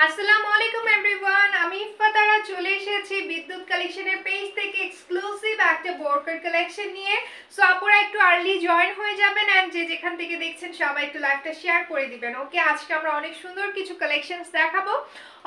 আসসালামু আলাইকুম এভরিওয়ান, আমি ইফাতারা চলে এসেছি বিদ্যুৎ কালেকশনের পেজ থেকে এক্সক্লুসিভ একটা বোরকার কালেকশন নিয়ে। সো আপনারা একটু আর্লি জয়েন হয়ে যাবেন এন্ড যে যেখান থেকে দেখছেন সবাই একটু লাইভটা শেয়ার করে দিবেন। ওকে, আজকে আমরা অনেক সুন্দর কিছু কালেকশনস দেখাবো।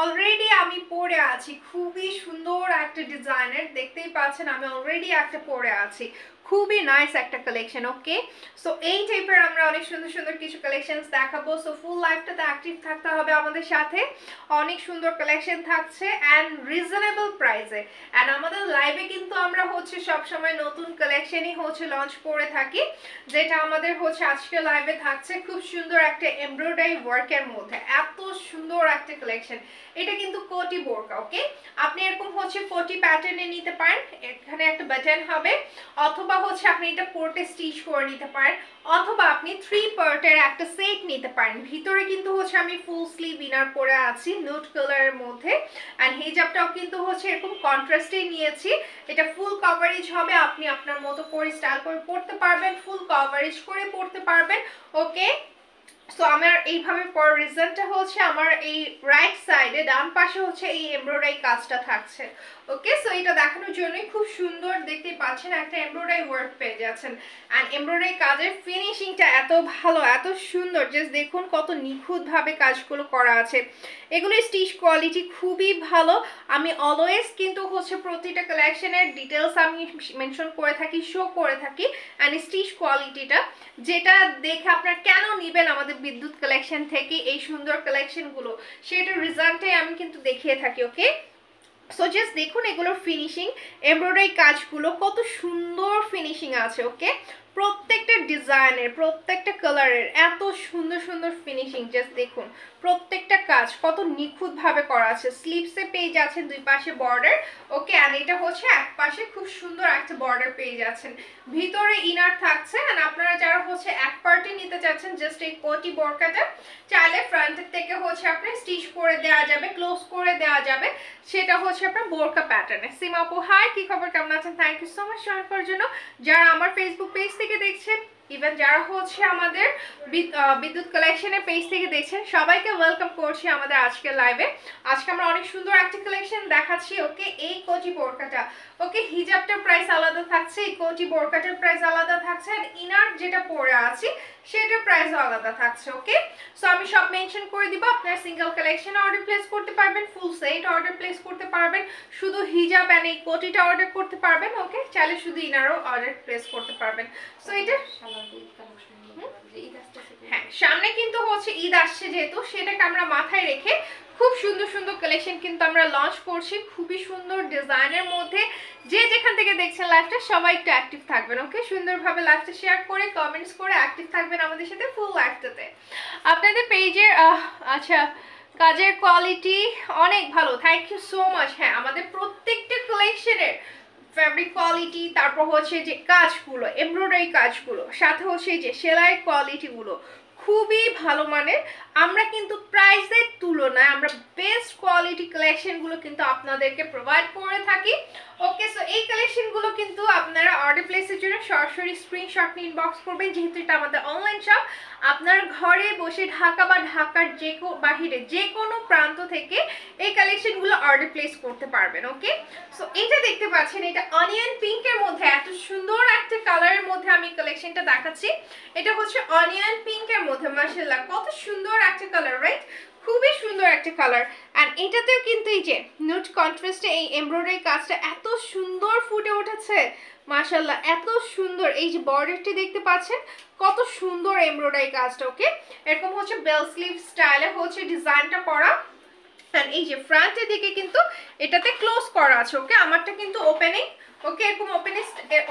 অলরেডি আমি পরে আছি খুবই সুন্দর একটা ডিজাইনের, দেখতেই পাচ্ছেন আমি অলরেডি একটা পরে আছি, খুবই নাইস একটা কালেকশন। ওকে, সো এই টাইপের আমরা অনেক সুন্দর সুন্দর কিছু কালেকশনস দেখাবো। সো ফুল লাইফটাতে অ্যাক্টিভ থাকতে হবে আমাদের সাথে। অনেক সুন্দর কালেকশন থাকছে এন্ড রিজনেবল প্রাইসে। এন্ড আমাদের লাইভে কিন্তু আমরা হচ্ছে সব সময় নতুন কালেকশনই হচ্ছে লঞ্চ করে থাকি, যেটা আমাদের হচ্ছে আজকে লাইভে থাকছে খুব সুন্দর একটা এমব্রয়ডারি ওয়ার্কের মধ্যে। এত সুন্দর একটা কালেকশন, এটা কিন্তু কোটি বোরকা। ওকে, আপনি এরকম হচ্ছে কোটি প্যাটার্নে নিতে পারেন, এখানে একটা বাটন হবে, অথবা হচ্ছে আপনি এটা পোর্টে স্টিচ করে নিতে পারেন, অথবা আপনি 3 পার্টের একটা সেট নিতে পারেন। ভিতরে কিন্তু হচ্ছে আমি ফুল স্লিভ ইনার পরে আছি নুড কালারের মধ্যে, এন্ড হিজাবটাও কিন্তু হচ্ছে এরকম কন্ট্রাস্টে নিয়েছি। এটা ফুল কভারেজ হবে, আপনি আপনার মতো করে স্টাইল করে পরতে পারবেন, ফুল কভারেজ করে পরতে পারবেন। ওকে, সো আমার এইভাবে পর রিজনটা হচ্ছে আমার এই রাইট সাইডে ডান পাশে হচ্ছে এই এমব্রয়ডারি কাজটা থাকছে। ওকে, সো এটা দেখানোর জন্যই খুব সুন্দর দেখতে পাচ্ছেন একটা এমব্রয়ডারি ওয়ার্ক পেয়ে যাচ্ছেন। অ্যান্ড এমব্রয়ডারি কাজের ফিনিশিংটা এত ভালো, এত সুন্দর, জাস্ট দেখুন কত নিখুঁতভাবে কাজগুলো করা আছে। এগুলো স্টিচ কোয়ালিটি খুবই ভালো। আমি অলওয়েজ কিন্তু হচ্ছে প্রতিটা কালেকশনের ডিটেলস আমি মেনশন করে থাকি, শো করে থাকি। অ্যান্ড স্টিচ কোয়ালিটিটা যেটা দেখে আপনার কেন নেবেন আমাদের বিদ্যুৎ কালেকশন থেকে এই সুন্দর কালেকশনগুলো, সেটার রিজনটাই আমি কিন্তু দেখিয়ে থাকি। ওকে, সো জাস্ট দেখুন এগুলোর ফিনিশিং, এমব্রয়ডারি কাজগুলো কত সুন্দর ফিনিশিং আছে। ওকে, প্রত্যেকটা ডিজাইনের প্রত্যেকটা কালারের এত সুন্দর সুন্দর ফিনিশিং, জাস্ট দেখুন প্রত্যেকটা কাজ কত নিখুঁতভাবে করা আছে। স্লিভসে পেয়ে যাচ্ছেন দুই পাশে বর্ডার। ওকে, আর এটা হচ্ছে এক পাশে খুব সুন্দর একটা বর্ডার পেয়ে যাচ্ছেন, ভিতরে ইনার থাকছে। আর আপনারা যারা হচ্ছে এক পার্টে নিতে চাচ্ছেন জাস্ট এই কোটি বোরকাটা, চাইলে ফ্রন্টের থেকে হচ্ছে আপনি স্টিচ করে দেওয়া যাবে, ক্লোজ করে দেওয়া যাবে, সেটা হচ্ছে আপনার বোরকা প্যাটার্নে। সিমা আপু হাই, কি খবর, কেমন আছেন? Thank you so much join করার জন্য। যারা আমার ফেসবুক পেজ থেকে দেখছেন, ইভেন যারা হচ্ছে আমাদের বিদ্যুৎ কালেকশনের পেজ থেকে দেখছেন, সবাইকে ওয়েলকাম করছি আমাদের আজকের লাইভে। আজকে আমরা অনেক সুন্দর একটা কালেকশন দেখাচ্ছি। ওকে, এই কোটি বোরকাটা, ওকে হিজাবটার প্রাইস আলাদা থাকছে, এই কোটি বোরকাটার প্রাইস আলাদা থাকছে, আর ইনার যেটা পরে আছি সেটার প্রাইস আলাদা থাকছে। ওকে, সো আমি সব মেনশন করে দিব। আপনারা সিঙ্গেল কালেকশন অর্ডার প্লেস করতে পারবেন, ফুল সেট অর্ডার প্লেস করতে পারবেন, শুধু হিজাব এন্ড এই কোটিটা অর্ডার করতে পারবেন। ওকে, চাইলে শুধু ইনারও অর্ডার প্লেস করতে পারবেন। সো এটা হ্যাঁ, সামনে কিন্তু হচ্ছে ঈদ আসছে, যেহেতু সেটাকে আমরা মাথায় রেখে খুব সুন্দর সুন্দর কালেকশন কিন্তু আমরা লঞ্চ করছি, খুবই সুন্দর ডিজাইনের মধ্যে। যে যেখান থেকে দেখছেন লাইভটা সবাই একটু অ্যাক্টিভ থাকবেন। ওকে, সুন্দরভাবে লাইভটা শেয়ার করে কমেন্টস করে অ্যাক্টিভ থাকবেন আমাদের সাথে ফুল লাইভটাতে। আপনাদের পেজের আচ্ছা কাজের কোয়ালিটি অনেক ভালো, থ্যাংক ইউ সো মাচ। হ্যাঁ, আমাদের প্রত্যেকটা কালেকশনের ফ্যাব্রিক কোয়ালিটি, তারপর হচ্ছে যে কাজগুলো, এমব্রয়ডারি কাজগুলো, সাথে হচ্ছে যে সেলাইয়ের কোয়ালিটিগুলো খুবই ভালো মানের। আমরা কিন্তু প্রাইসের তুলনায় আমরা বেস্ট কোয়ালিটি কালেকশনগুলো কিন্তু আপনাদেরকে প্রোভাইড করে থাকি। ওকে, সো এই কালেকশনগুলো কিন্তু আপনারা অর্ডার প্লেসের জন্য সরাসরি স্ক্রিনশট নিয়ে ইনবক্স করবেন, যেহেতু এটা আমাদের অনলাইন শপ। আপনার ঘরে বসে ঢাকা বা ঢাকার বাহিরে যে কোনো প্রান্ত থেকে এই কালেকশনগুলো অর্ডার প্লেস করতে পারবেন। ওকে, সো এটা দেখতে পাচ্ছেন, এটা অনিয়ন পিঙ্কের মধ্যে এত সুন্দর একটা কালারের মধ্যে আমি কালেকশনটা দেখাচ্ছি। এটা হচ্ছে অনিয়ন পিঙ্কের মধ্যে, মাশাআল্লাহ কত সুন্দর একটা কালার, রাইট? খুবই সুন্দর একটা কালার। অ্যান্ড এটাতেও কিন্তু এই যে নুড কন্ট্রাস্টে এই এমব্রয়ডারি কাজটা এত সুন্দর ফুটে উঠেছে, মাশাআল্লাহ এত সুন্দর। এই যে বর্ডারটি দেখতে পাচ্ছেন কত সুন্দর এমব্রয়ডারি কাজটা। ওকে, এরকম হচ্ছে বেল স্লিভ স্টাইলে হচ্ছে ডিজাইনটা করা। আর এই যে ফ্রন্টের দিকে কিন্তু এটাতে ক্লোজ করা আছে। ওকে, আমারটা কিন্তু ওপেনিং। ওকে, এরকম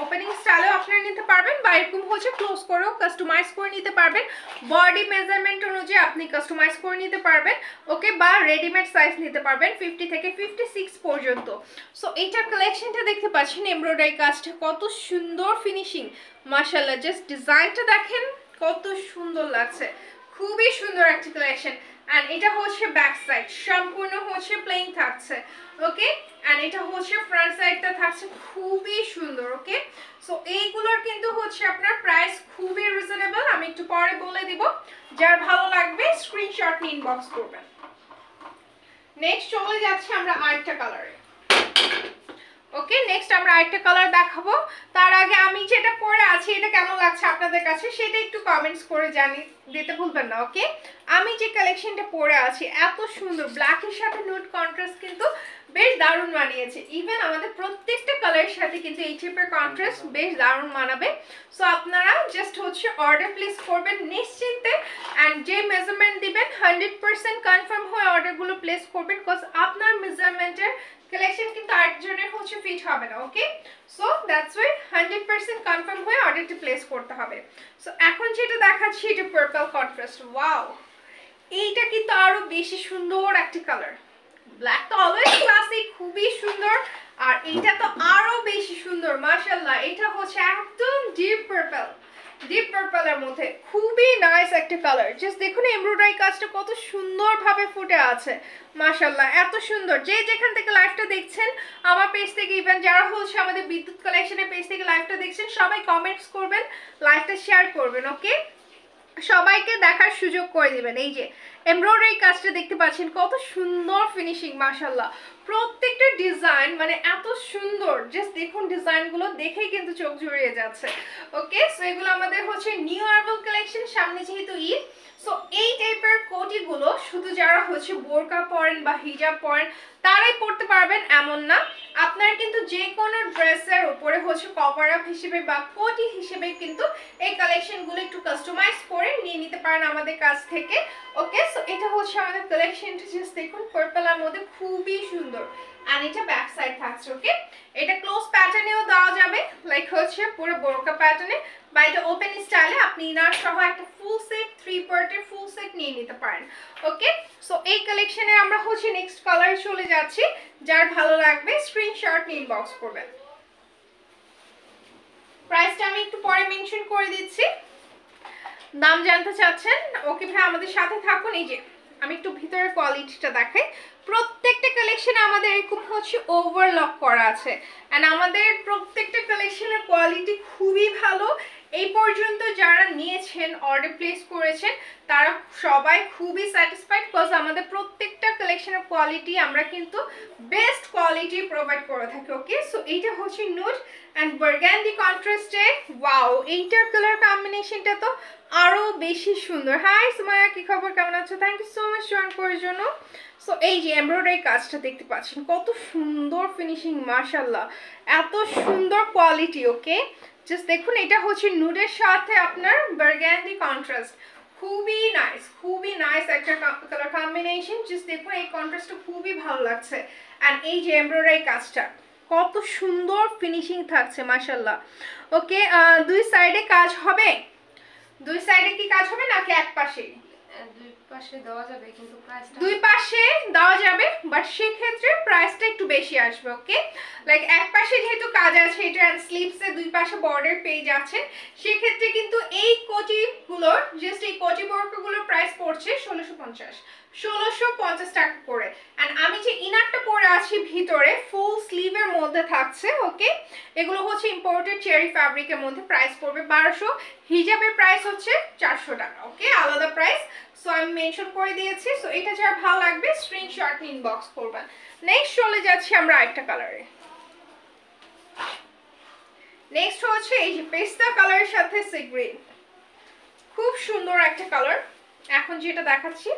ওপেনিং স্টাইলেও আপনারা নিতে পারবেন, বা এরকম হচ্ছে ক্লোজ করেও কাস্টমাইজ করে নিতে পারবেন। বডি মেজারমেন্ট অনুযায়ী আপনি কাস্টমাইজ করে নিতে পারবেন। ওকে, বা রেডিমেড সাইজ নিতে পারবেন 50 থেকে 56 পর্যন্ত। সো এইটার কালেকশনটা দেখতে পাচ্ছেন, এমব্রয়ডারি কাজটা কত সুন্দর ফিনিশিং, মাশাআল্লাহ জাস্ট ডিজাইনটা দেখেন কত সুন্দর লাগছে, খুবই সুন্দর একটা কালেকশন। এন্ড এটা হচ্ছে ব্যাক সাইড, সম্পূর্ণ হচ্ছে প্লেন থাকছে। ওকে, এন্ড এটা হচ্ছে ফ্রন্ট সাইডটা থাকছে খুবই সুন্দর। ওকে, সো এইগুলোর কিন্তু হচ্ছে আপনার প্রাইস খুবই রিজনেবল, আমি একটু পরে বলে দিব। যার ভালো লাগবে স্ক্রিনশট নিয়ে ইনবক্স করবেন। নেক্সট চলে যাচ্ছে আমরা আরেকটা কালারে। ওকে, নেক্সট আমরা আরেকটা কালার দেখাবো। তার আগে আমি যেটা পরে আছি এটা কেমন লাগছে আপনাদের কাছে সেটা একটু কমেন্টস করে দিতে ভুলবেন না। ওকে, আমি যে কালেকশনটা পরে আছি এত সুন্দর, ব্ল্যাকের সাথে নুড কন্ট্রাস্ট কিন্তু বেশ দারুণ মানিয়েছে। ইভেন আমাদের প্রত্যেকটা কালারের সাথে কিন্তু এই টাইপের কন্ট্রাস্ট বেশ দারুণ মানাবে। সো আপনারা জাস্ট হচ্ছে অর্ডার প্লেস করবেন নিশ্চিন্তে, অ্যান্ড যে মেজারমেন্ট দিবেন 100% কনফার্ম হয়ে অর্ডারগুলো প্লেস করবেন, বিকজ আপনার মেজারমেন্টের কালেকশন কিন্তু আরেকজনের হচ্ছে ফিট হবে না। ওকে, সো দ্যাটস ওয়াই 100% কনফার্ম হয়ে অর্ডারটি প্লেস করতে হবে। সো এখন যেটা দেখাচ্ছি এটা পার্পল কন্ট্রাস্ট। ওয়াও, এইটা কিন্তু আরো বেশি সুন্দর একটা কালার। ব্ল্যাক তো অলওয়েজ ক্লাসিক, খুবই সুন্দর, আর এইটা তো আরো বেশি সুন্দর মাশাআল্লাহ। এটা হচ্ছে একদম ডিপ পার্পল, ডিপ পার্পলের মধ্যে খুবই নাইস একটা কালার। জাস্ট দেখুন এমব্রয়ডারি কাজটা কত সুন্দরভাবে ফুটে আছে মাশাআল্লাহ, এত সুন্দর। যে যেখান থেকে লাইভটা দেখছেন আমার পেজ থেকে, ইভেন যারা হচ্ছে আমাদের বিদ্যুৎ কালেকশনের পেজ থেকে লাইভটা দেখছেন, সবাই কমেন্টস করবেন, লাইভটা শেয়ার করবেন। ওকে, সবাইকে দেখার সুযোগ করে দিবেন। এই যে এমব্রয়ডারি কাজটা দেখতে পাচ্ছেন কত সুন্দর ফিনিশিং মাশাআল্লাহ, প্রত্যেকটা ডিজাইন মানে এত সুন্দর। জাস্ট দেখুন ডিজাইনগুলো দেখেই কিন্তু চোখ জুড়িয়ে যাচ্ছে। ওকে, সো এগুলো আমাদের হচ্ছে নিউ আরাইভাল কালেকশন, সামনে যেহেতু ঈদ। সো এই টাইপের কোটিগুলো শুধু যারা হচ্ছে বোরকা পরেন বা হিজাব পরেন তারাই পড়তে পারবেন এমন না, আপনারা কিন্তু যে কোনো ড্রেসের উপরে হচ্ছে কভার আপ হিসেবে বা কোটি হিসেবে কিন্তু এই কালেকশনগুলো একটু কাস্টমাইজ করে নিয়ে নিতে পারেন আমাদের কাছ থেকে। ওকে, সো এটা হচ্ছে আমাদের কালেকশনটা, জাস্ট দেখুন পার্পলের মধ্যে খুবই সুন্দর, আর এটা ব্যাক সাইড থাকছে। ওকে, এটা ক্লোজ প্যাটার্নেও দেওয়া যাবে, লাইক হচ্ছে পুরো বোরকা প্যাটার্নে, বা এটা ওপেন স্টাইলে আপনি ইনার সহ একটা ফুল সেট 3 পার্টের ফুল সেট নিয়ে নিতে পারেন। ওকে, সো এই কালেকশনে আমরা হচ্ছে নেক্সট কালারে চলে যাচ্ছি। যার ভালো লাগবে স্ক্রিনশট নিয়ে ইনবক্স করবেন। প্রাইসটা আমি একটু পরে মেনশন করে দিচ্ছি। দাম জানতে চাচ্ছেন? ওকে ভাই, আমাদের সাথে থাকুন। এই যে আমি একটু ভিতরের কোয়ালিটিটা দেখাই। প্রত্যেকটা কালেকশনে আমাদের এরকম হচ্ছে ওভারলক করা আছে, এন্ড আমাদের প্রত্যেকটা কালেকশনের কোয়ালিটি খুবই ভালো। এই পর্যন্ত যারা নিয়েছেন, অর্ডার প্লেস করেছেন, তারা সবাই খুবই স্যাটিসফাইড, বিকজ আমাদের প্রত্যেকটা কালেকশনের কোয়ালিটি আমরা কিন্তু বেস্ট কোয়ালিটি প্রোভাইড করে থাকি। ওকে, সো এইটা হচ্ছে নুড অ্যান্ড বার্গান্ডি কন্ট্রাস্টে। ওয়াও, এইটার কালার কম্বিনেশনটা তো আরো বেশি সুন্দর। হাই সুমায়া, কি খবর, কেমন আছো? Thank you so much join করার জন্য। সো এই যে এমব্রয়ডারি কাজটা দেখতে পাচ্ছেন কত সুন্দর ফিনিশিং মাশাআল্লাহ, এত সুন্দর কোয়ালিটি। ওকে, জাস্ট দেখুন এটা হচ্ছে নুডের সাথে আপনার বার্গান্ডি কন্ট্রাস্ট, খুবই নাইস, খুবই নাইস একটা কালার কম্বিনেশন। জাস্ট দেখুন এই কন্ট্রাস্টটা খুবই ভালো লাগছে, অ্যান্ড এই যে এমব্রয়ডারি কাজটা কত সুন্দর ফিনিশিং থাকছে মাশাআল্লাহ। ওকে, দুই সাইডে কাজ হবে? দুই সাইডে কি কাজ হবে নাকি এক পাশে? দুই পাশে দেওয়া যাবে, কিন্তু প্রাইসটা দুই পাশে দেওয়া যাবে, বাট সেক্ষেত্রে প্রাইসটা একটু বেশি আসবে। ওকে, লাইক এক পাশে যেহেতু কাজ আছে, এটা স্লিভসে দুই পাশে বর্ডার পেয়ে যাচ্ছেন, সেক্ষেত্রে কিন্তু এই কোটিগুলোর, জাস্ট এই কোটি বর্কগুলোর প্রাইস পড়ছে 1650 টাকা করে। অ্যান্ড আমি যে ইনারটা পরে আছি ভিতরে ফুল স্লিভের মধ্যে থাকছে। ওকে, এগুলো হচ্ছে ইম্পোর্টেড চেরি ফ্যাব্রিকের মধ্যে, প্রাইস পড়বে 1200। হিজাবের প্রাইস হচ্ছে 400 টাকা। ওকে, আলাদা প্রাইস, সো আমি মেনশন করে দিয়েছি। সো এটা যার ভালো লাগবে স্ক্রিনশট ইনবক্স করবেন। নেক্সট চলে যাচ্ছি আমরা আরেকটা কালারে। নেক্সট হচ্ছে এই যে পেস্তা কালারের সাথে সি গ্রিন, খুব সুন্দর একটা কালার। এখন যেটা দেখাচ্ছি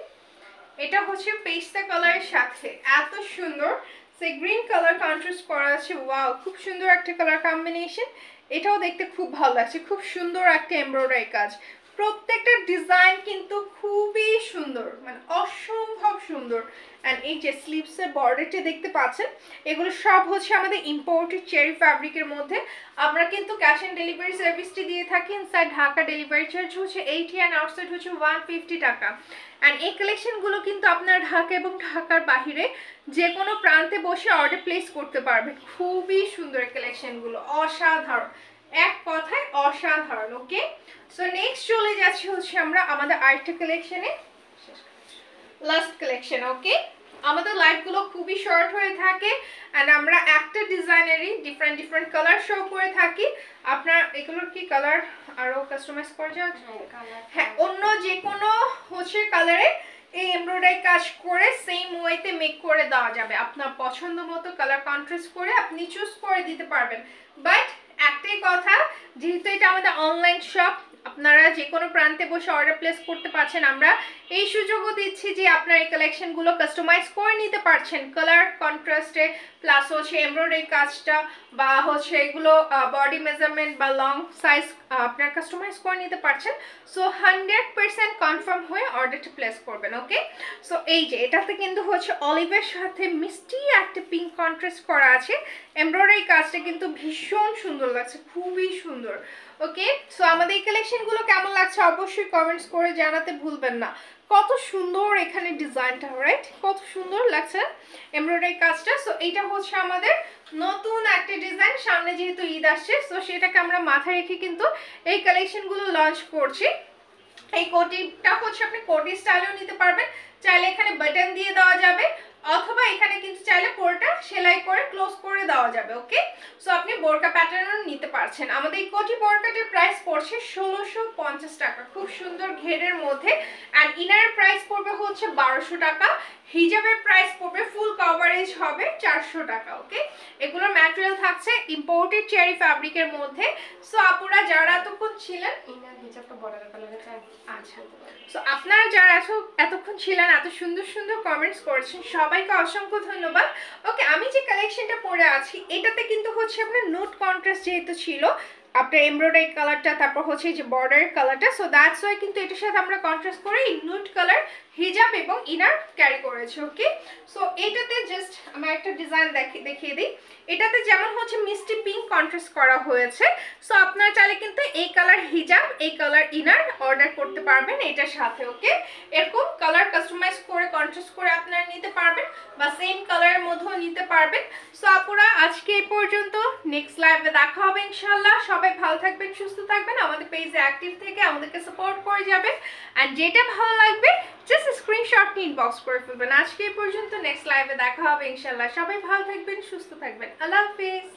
এটা হচ্ছে পেস্তা কালারের সাথে এত সুন্দর সি গ্রিন কালার কন্ট্রাস্ট করা আছে। ওয়াও, খুব সুন্দর একটা কালার কম্বিনেশন। এটাও দেখতে খুব ভালো লাগছে, খুব সুন্দর একটা এমব্রয়ডারি কাজ। প্রত্যেকটা ডিজাইন কিন্তু খুবই সুন্দর, মানে অসম্ভব সুন্দর। অ্যান্ড এই যে স্লিভসের বর্ডারটা দেখতে পাচ্ছেন, এগুলো সব হচ্ছে আমাদের ইম্পোর্টেড চেরি ফ্যাব্রিকের মধ্যে। আমরা কিন্তু ক্যাশ অন ডেলিভারি সার্ভিসটি দিয়ে থাকি। ইনসাইড ঢাকা ডেলিভারি চার্জ হচ্ছে 80 অ্যান্ড আউটসাইড হচ্ছে 150 টাকা। অ্যান্ড এই কালেকশনগুলো কিন্তু আপনার ঢাকা এবং ঢাকার বাহিরে যে কোনো প্রান্তে বসে অর্ডার প্লেস করতে পারবেন। খুবই সুন্দর কালেকশনগুলো, অসাধারণ, এক কথায় অসাধারণ। ওকে, সো নেক্সট চলে যাচ্ছি হচ্ছে আমরা আমাদের আরেকটা কালেকশনে, লাস্ট কালেকশন। ওকে, আমাদের লাইভগুলো খুবই শর্ট হয়ে থাকে, অ্যান্ড আমরা একটা ডিজাইনেরই ডিফারেন্ট কালার শো করে থাকি। আপনার এগুলোর কি কালার আরো কাস্টমাইজ করা যায়? হ্যাঁ, অন্য যে কোনো হচ্ছে কালারে এই এমব্রয়ডারি কাজ করে সেম ওয়েতে মেক করে দেওয়া যাবে। আপনার পছন্দ মতো কালার কন্ট্রাস্ট করে আপনি চুজ করে দিতে পারবেন। বাট একটাই কথা, যেহেতু এটা আমাদের অনলাইন শপ, আপনারা যে কোনো প্রান্তে বসে অর্ডার প্লেস করতে পারছেন। আমরা এই সুযোগও দিচ্ছি যে আপনার এই কালেকশনগুলো কাস্টমাইজ করে নিতে পারছেন কালার কন্ট্রাস্টে, প্লাস হচ্ছে এমব্রয়ডারি কাজটা বা হচ্ছে এগুলো বডি মেজারমেন্ট বা লং সাইজ আপনার কাস্টমাইজ করে নিতে পারছেন। সো 100% কনফার্ম হয়ে অর্ডারটা প্লেস করবেন। ওকে, সো এই যে এটাতে কিন্তু হচ্ছে অলিভের সাথে মিষ্টি একটা পিঙ্ক কন্ট্রাস্ট করা আছে। এমব্রয়ডারি কাজটা কিন্তু ভীষণ সুন্দর লাগছে, খুবই সুন্দর। ওকে, সো আমাদের এই কালেকশনগুলো কেমন লাগছে অবশ্যই কমেন্টস করে জানাতে ভুলবেন না। কত সুন্দর এখানে ডিজাইনটা, রাইট? কত সুন্দর লাগছে এমব্রয়ডারি কাজটা। সো এইটা হচ্ছে আমাদের নতুন একটা ডিজাইন, সামনে যেহেতু ঈদ আসছে সো সেটাকে আমরা মাথায় রেখে কিন্তু এই কালেকশনগুলো লঞ্চ করছি। এই কোটিটা হচ্ছে আপনি কোটি স্টাইলেও নিতে পারবেন, চাইলে এখানে বাটন দিয়ে দেওয়া যাবে, অথবা এখানে কিন্তু চাইলে পুরোটা সেলাই করে ক্লোজ করে দেওয়া যাবে। ওকে, সো আপনি বোরকা প্যাটার্নও নিতে পারছেন। আমাদের এই কোটি বোরকাটার প্রাইস পড়ছে 1650 টাকা, খুব সুন্দর ঘেরের মধ্যে। অ্যান্ড ইনারের প্রাইস পড়বে হচ্ছে 1200 টাকা, হিজাবের প্রাইস পড়বে ফুল কভারেজ হবে 400 টাকা। ওকে, এগুলোর ম্যাটেরিয়াল থাকছে ইম্পোর্টেড চেরি ফ্যাব্রিকের মধ্যে। সো আপুরা যারা এতক্ষণ ছিলেন, ইনার হিজাবটা বর্ডার কালারে চাই। আচ্ছা, সো আপনারা যারা এতক্ষণ ছিলেন, এত সুন্দর সুন্দর কমেন্টস করেছেন, সবাইকে অসংখ্য ধন্যবাদ। ওকে, আমি যে কালেকশনটা পরে আছি এটাতে কিন্তু হচ্ছে আপনার নোট কন্ট্রাস্ট যেহেতু ছিল আপনার এমব্রয়ডারি কালারটা, তারপর হচ্ছে এই যে বর্ডারের কালারটা, সো দ্যাটস ওয়াই কিন্তু এটার সাথে আমরা কন্ট্রাস্ট করে এই নুড কালার হিজাব এবং ইনার ক্যারি করেছি। ওকে, সো এটাতে জাস্ট আমরা একটা ডিজাইন দেখিয়ে দিই। এটাতে যেমন হচ্ছে মিষ্টি পিঙ্ক কন্ট্রাস্ট করা হয়েছে, সো আপনারা চাইলে কিন্তু এই কালার হিজাব, এই কালার ইনার অর্ডার করতে পারবেন এটার সাথে। ওকে, এরকম কালার কাস্টমাইজ করে কন্ট্রাস্ট করে আপনারা নিতে পারবেন বা সেম কালারের মধ্যেও নিতে পারবেন। সো আপুরা আজকে এই পর্যন্ত, নেক্সট লাইভে দেখা হবে ইনশাল্লাহ। সবাই ভালো থাকবেন, সুস্থ থাকবেন, আমাদের পেজে অ্যাক্টিভ থেকে আমাদেরকে সাপোর্ট করে যাবেন। অ্যান্ড যেটা ভালো লাগবে জাস্ট স্ক্রিনশট নিয়ে ইনবক্স করে ফেলবেন। আজকে এই পর্যন্ত, নেক্সট লাইভে দেখা হবে ইনশাল্লাহ। সবাই ভালো থাকবেন, সুস্থ থাকবেন, আল্লাহ হাফিজ।